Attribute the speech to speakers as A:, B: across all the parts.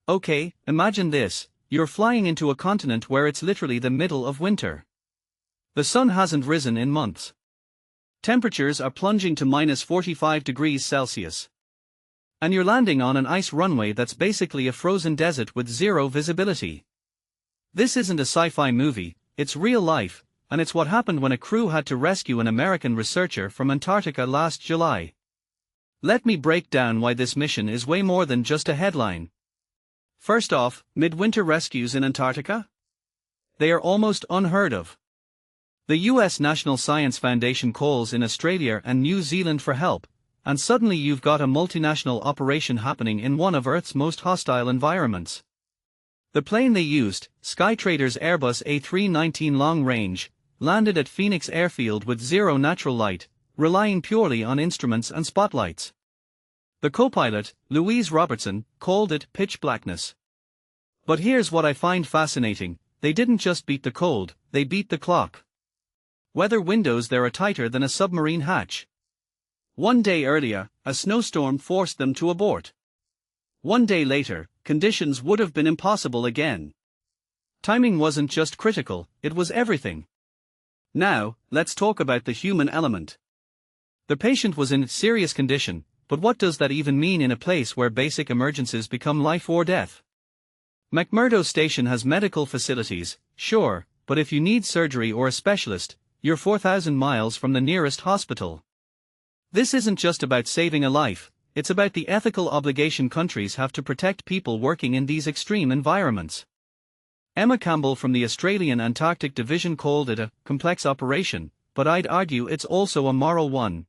A: Okay, imagine this, you're flying into a continent where it's literally the middle of winter. The sun hasn't risen in months. Temperatures are plunging to minus 45 degrees Celsius. And you're landing on an ice runway that's basically a frozen desert with zero visibility. This isn't a sci-fi movie, it's real life, and it's what happened when a crew had to rescue an American researcher from Antarctica last July. Let me break down why this mission is way more than just a headline. First off, midwinter rescues in Antarctica? They are almost unheard of. The US National Science Foundation calls in Australia and New Zealand for help, and suddenly you've got a multinational operation happening in one of Earth's most hostile environments. The plane they used, Skytrader's Airbus A319 long range, landed at Phoenix Airfield with zero natural light, relying purely on instruments and spotlights. The co-pilot, Louise Robertson, called it pitch blackness. But here's what I find fascinating, they didn't just beat the cold, they beat the clock. Weather windows there are tighter than a submarine hatch. One day earlier, a snowstorm forced them to abort. One day later, conditions would have been impossible again. Timing wasn't just critical, it was everything. Now, let's talk about the human element. The patient was in serious condition, but what does that even mean in a place where basic emergencies become life or death? McMurdo Station has medical facilities, sure, but if you need surgery or a specialist, you're 4,000 miles from the nearest hospital. This isn't just about saving a life, it's about the ethical obligation countries have to protect people working in these extreme environments. Emma Campbell from the Australian Antarctic Division called it a complex operation, but I'd argue it's also a moral one.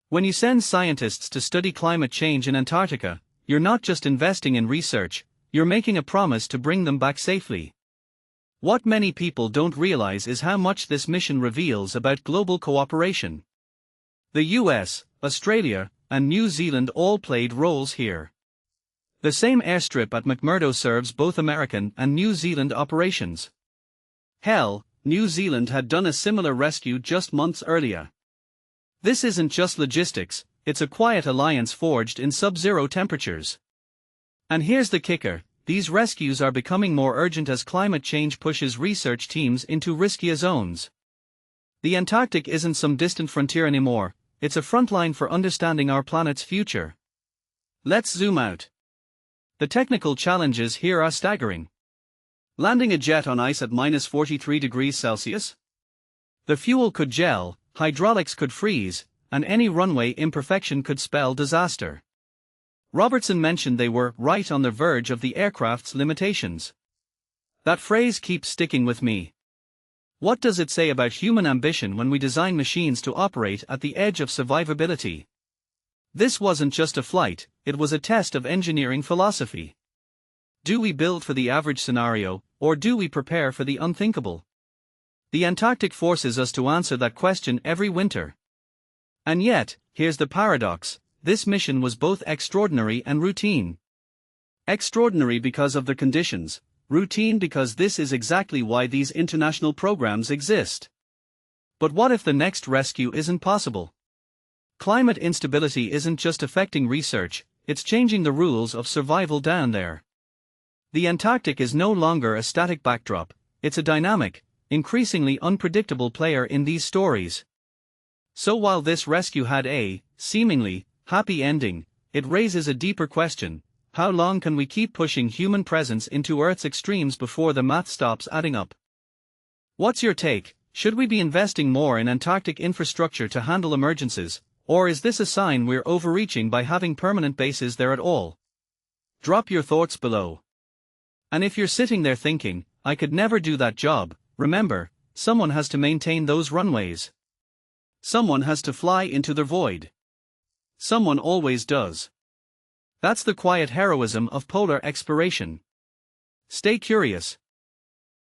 A: When you send scientists to study climate change in Antarctica, you're not just investing in research, you're making a promise to bring them back safely. What many people don't realize is how much this mission reveals about global cooperation. The US, Australia, and New Zealand all played roles here. The same airstrip at McMurdo serves both American and New Zealand operations. Hell, New Zealand had done a similar rescue just months earlier. This isn't just logistics, it's a quiet alliance forged in sub-zero temperatures. And here's the kicker, these rescues are becoming more urgent as climate change pushes research teams into riskier zones. The Antarctic isn't some distant frontier anymore, it's a frontline for understanding our planet's future. Let's zoom out. The technical challenges here are staggering. Landing a jet on ice at minus 43 degrees Celsius? The fuel could gel, hydraulics could freeze, and any runway imperfection could spell disaster. Robertson mentioned they were right on the verge of the aircraft's limitations. That phrase keeps sticking with me. What does it say about human ambition when we design machines to operate at the edge of survivability? This wasn't just a flight, it was a test of engineering philosophy. Do we build for the average scenario, or do we prepare for the unthinkable? The Antarctic forces us to answer that question every winter. And yet, here's the paradox. This mission was both extraordinary and routine. Extraordinary because of the conditions, routine because this is exactly why these international programs exist. But what if the next rescue isn't possible? Climate instability isn't just affecting research, it's changing the rules of survival down there. The Antarctic is no longer a static backdrop, it's a dynamic, increasingly unpredictable player in these stories. So while this rescue had a, seemingly, happy ending, it raises a deeper question: how long can we keep pushing human presence into Earth's extremes before the math stops adding up? What's your take? Should we be investing more in Antarctic infrastructure to handle emergencies, or is this a sign we're overreaching by having permanent bases there at all? Drop your thoughts below. And if you're sitting there thinking, I could never do that job, remember, someone has to maintain those runways. Someone has to fly into the void. Someone always does. That's the quiet heroism of polar exploration. Stay curious.